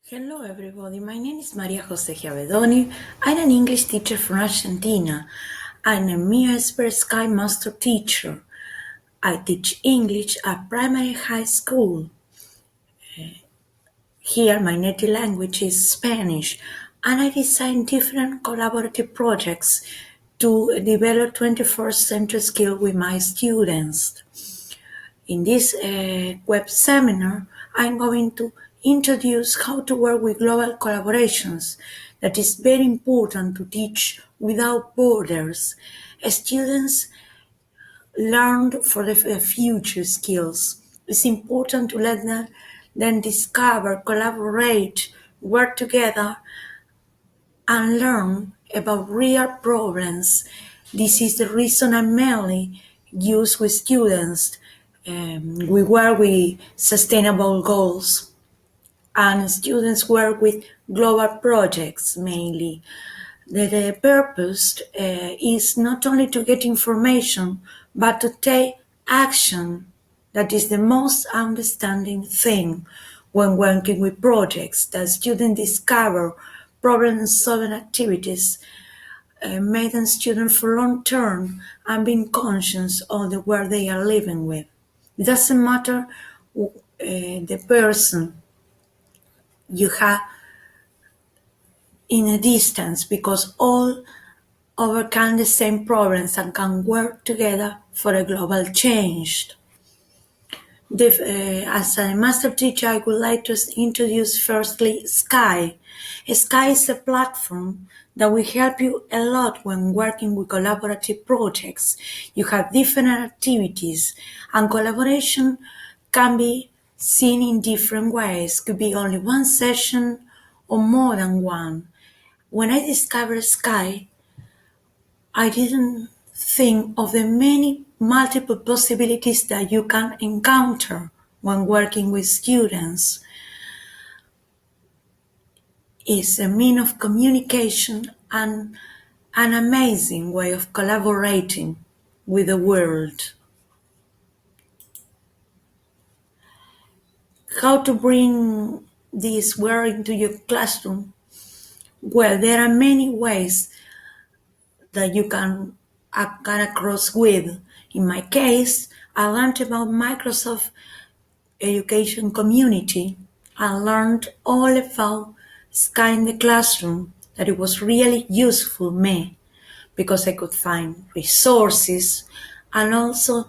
Hello everybody, my name is Maria Jose Giavedoni. I'm an English teacher from Argentina. I'm a MIA Sky Master teacher. I teach English at primary high school. Here my native language is Spanish and I design different collaborative projects to develop 21st century skills with my students. In this web seminar, I'm going to introduce how to work with global collaborations. That is very important to teach without borders. Students learn for the future skills. It's important to let them then discover, collaborate, work together, and learn about real problems. This is the reason I mainly use with students. We work with sustainable goals, and students work with global projects mainly. The purpose is not only to get information, but to take action. That is the most understanding thing when working with projects, that students discover problem-solving activities made them students for long term and being conscious of the world they are living with. It doesn't matter the person you have in a distance because all overcome the same problems and can work together for a global change. As a master teacher, I would like to introduce firstly Sky. Sky is a platform that will help you a lot when working with collaborative projects. You have different activities, and collaboration can be seen in different ways. Could be only one session or more than one. When I discovered Sky, I didn't think of the many multiple possibilities that you can encounter when working with students. It's a means of communication and an amazing way of collaborating with the world. How to bring this world into your classroom? Well, there are many ways that you can come across with. In my case, I learned about Microsoft Education Community. I learned all about Sky in the classroom, that it was really useful for me because I could find resources and also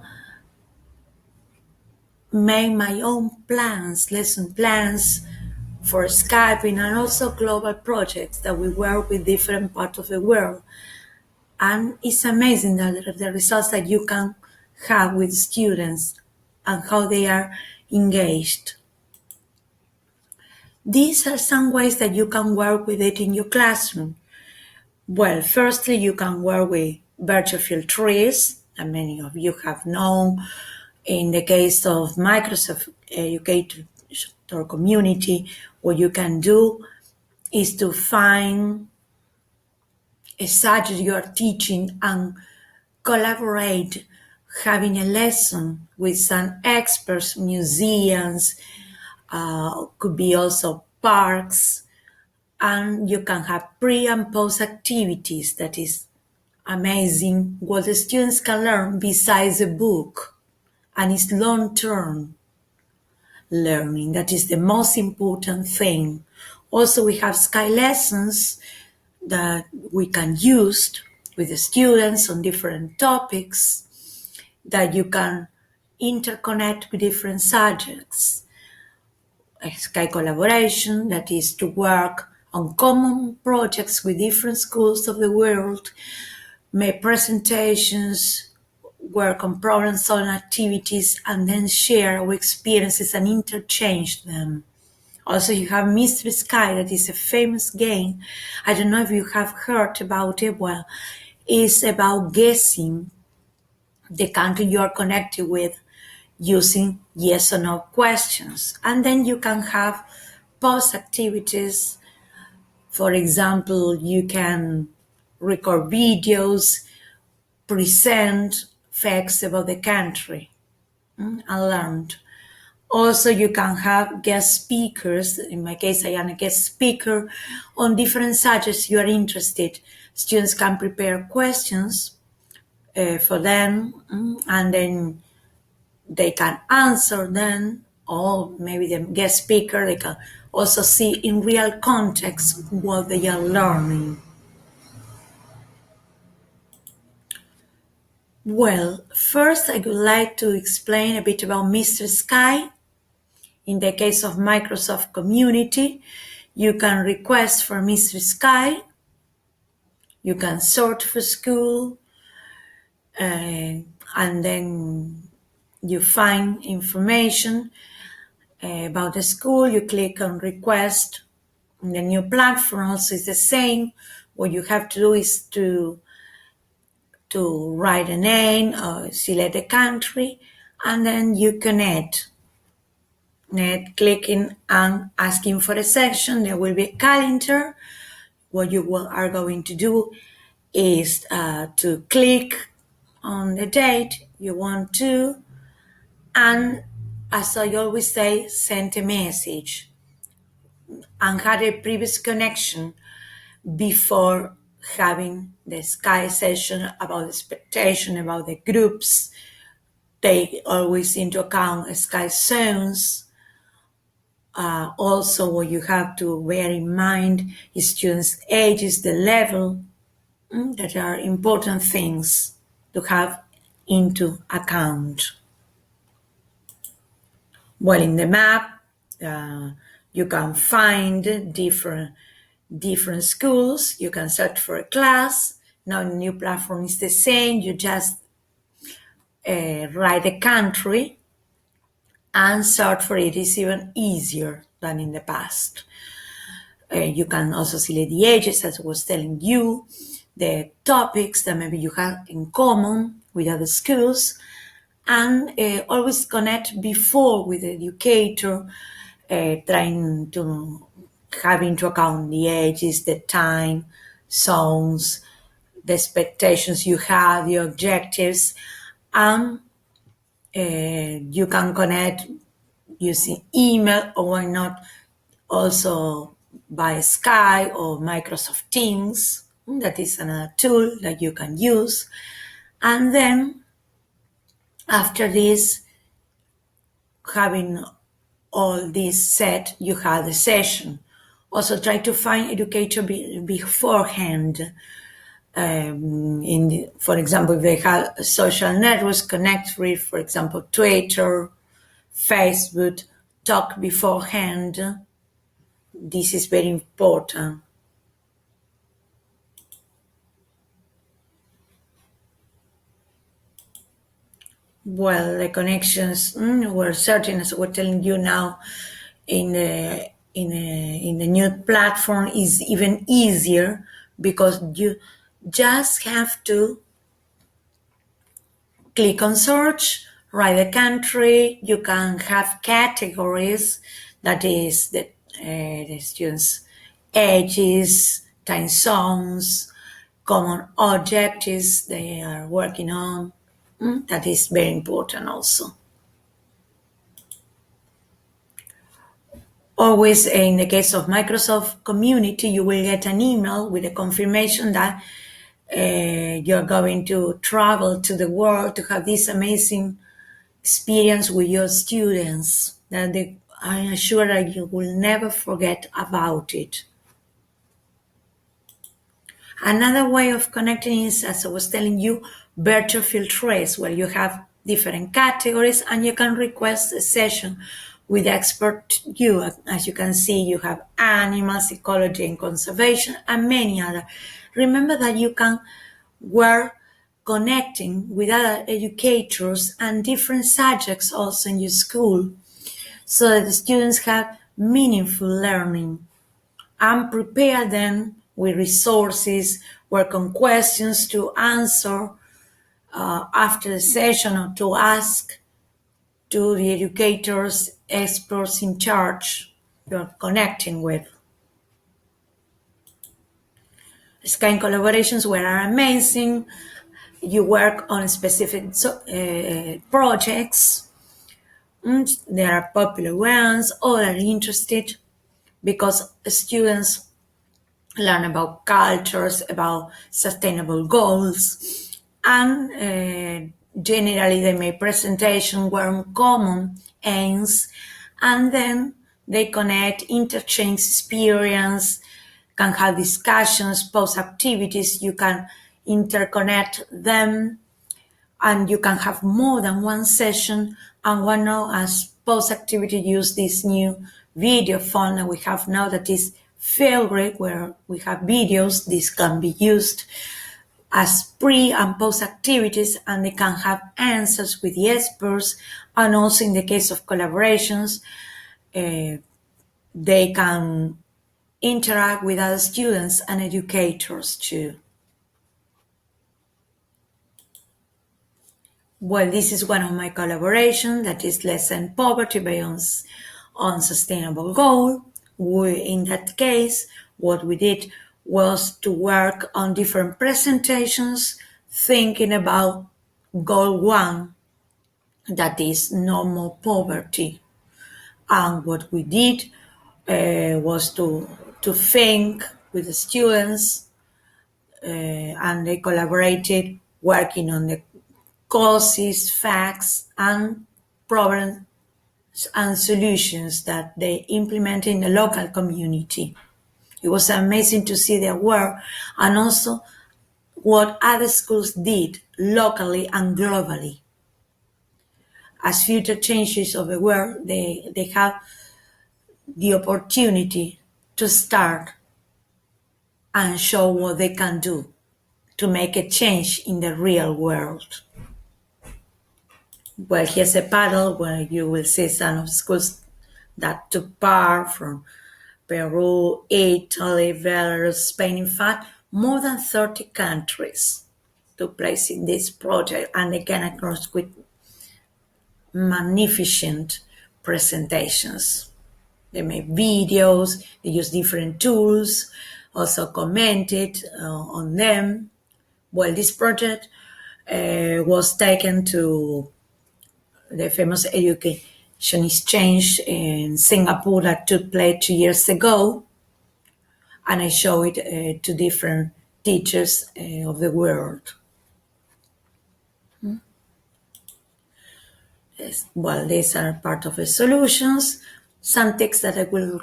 make my own plans, lesson plans for Skyping and also global projects that we work with different parts of the world. And it's amazing the results that you can have with students and how they are engaged. These are some ways that you can work with it in your classroom. Well, firstly, you can work with virtual field trees, and many of you have known. In the case of Microsoft Educator Community, what you can do is to find a subject you are teaching and collaborate, having a lesson with some experts, museums, could be also parks, and you can have pre and post activities. That is amazing what the students can learn besides the book, and it's long-term learning. That is the most important thing. Also, we have Sky lessons that we can use with the students on different topics that you can interconnect with different subjects. A Sky collaboration, that is to work on common projects with different schools of the world, make presentations, work on problem-solving activities, and then share our experiences and interchange them. Also, you have Mystery Sky, that is a famous game. I don't know if you have heard about it. Well, it's about guessing the country you are connected with using yes or no questions. And then you can have post activities. For example, you can record videos, present facts about the country and learn. Also, you can have guest speakers. In my case, I am a guest speaker on different subjects you are interested. Students can prepare questions for them, and then they can answer them, or maybe the guest speaker, they can also see in real context what they are learning. Well, first I would like to explain a bit about Mr. Sky. In the case of Microsoft Community, you can request for Mr. Sky, you can sort for school, and then you find information about the school, you click on request. The new platform also is the same. What you have to do is to write a name or select a country, and then you connect. Clicking and asking for a section, there will be a calendar. What you are going to do is to click on the date you want to, and as I always say, send a message and had a previous connection before having the Sky session about the expectation, about the groups. Take always into account Sky zones. Also, what you have to bear in mind is students' ages, the level, that are important things to have into account. Well, in the map, you can find different schools. You can search for a class. Now, the new platform is the same. You just write a country and search for it. It's even easier than in the past. You can also select the ages, as I was telling you, the topics that maybe you have in common with other schools, and always connect before with the educator, trying to have into account the ages, the time, zones, the expectations you have, the objectives, and you can connect using email, or why not also by Skype or Microsoft Teams. That is another tool that you can use. And then after this, having all this set, you have the session. Also try to find educator beforehand. For example, if they have social networks, connect with, for example, Twitter, Facebook, talk beforehand. This is very important. Well, the connections were certain, as we're telling you now, in the new platform is even easier because you just have to click on search, write the country. You can have categories, that is the students' ages, time zones, common objectives they are working on. That is very important also. Always in the case of Microsoft Community, you will get an email with a confirmation that you're going to travel to the world to have this amazing experience with your students. I'm sure that you will never forget about it. Another way of connecting is, as I was telling you, virtual field trips, where you have different categories and you can request a session with expert you. As you can see, you have animals, ecology and conservation, and many other. Remember that you can work connecting with other educators and different subjects also in your school, so that the students have meaningful learning, and prepare them with resources, work on questions to answer after the session, or to ask to the educators, experts in charge you're connecting with. Sky collaborations were amazing. You work on specific projects There are popular ones, all are interested because students learn about cultures, about sustainable goals, and generally they make presentations where on common aims, and then they connect, interchange experience, can have discussions, post activities, you can interconnect them, and you can have more than one session. And one now as post activity use this new video font that we have now that is Failrate, where we have videos. This can be used as pre and post activities, and they can have answers with the experts. And also in the case of collaborations, they can interact with other students and educators too. Well, this is one of my collaborations that is Lessen Poverty based on Sustainable Goal. In that case, what we did was to work on different presentations, thinking about Goal 1, that is no more poverty. And what we did was to think with the students, and they collaborated working on the causes, facts, and problems and solutions that they implement in the local community. It was amazing to see their work and also what other schools did locally and globally. As future changes of the world, they have the opportunity to start and show what they can do to make a change in the real world. Well, here's a panel where you will see some of schools that took part from Peru, Italy, Belarus, Spain. In fact, more than 30 countries took place in this project, and they came across with magnificent presentations. They made videos, they used different tools, also commented on them. Well, this project was taken to the famous education exchange in Singapore that took place 2 years ago, and I show it to different teachers of the world. Yes. Well, these are part of the solutions. Some texts that I will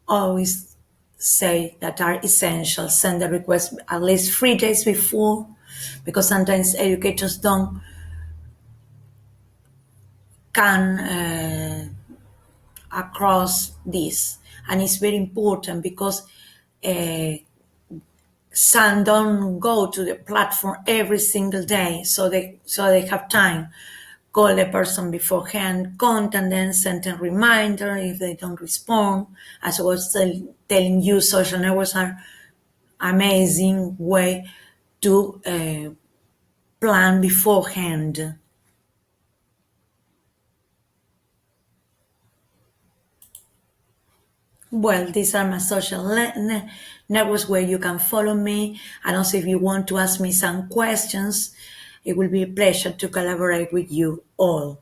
always say that are essential. Send the request at least 3 days before, because sometimes educators don't can across this, and it's very important because some don't go to the platform every single day, so they have time. Call the person beforehand, contact them, send a reminder if they don't respond. As I was telling you, social networks are amazing way to plan beforehand. Well, these are my social networks where you can follow me. And also, if you want to ask me some questions, it will be a pleasure to collaborate with you all.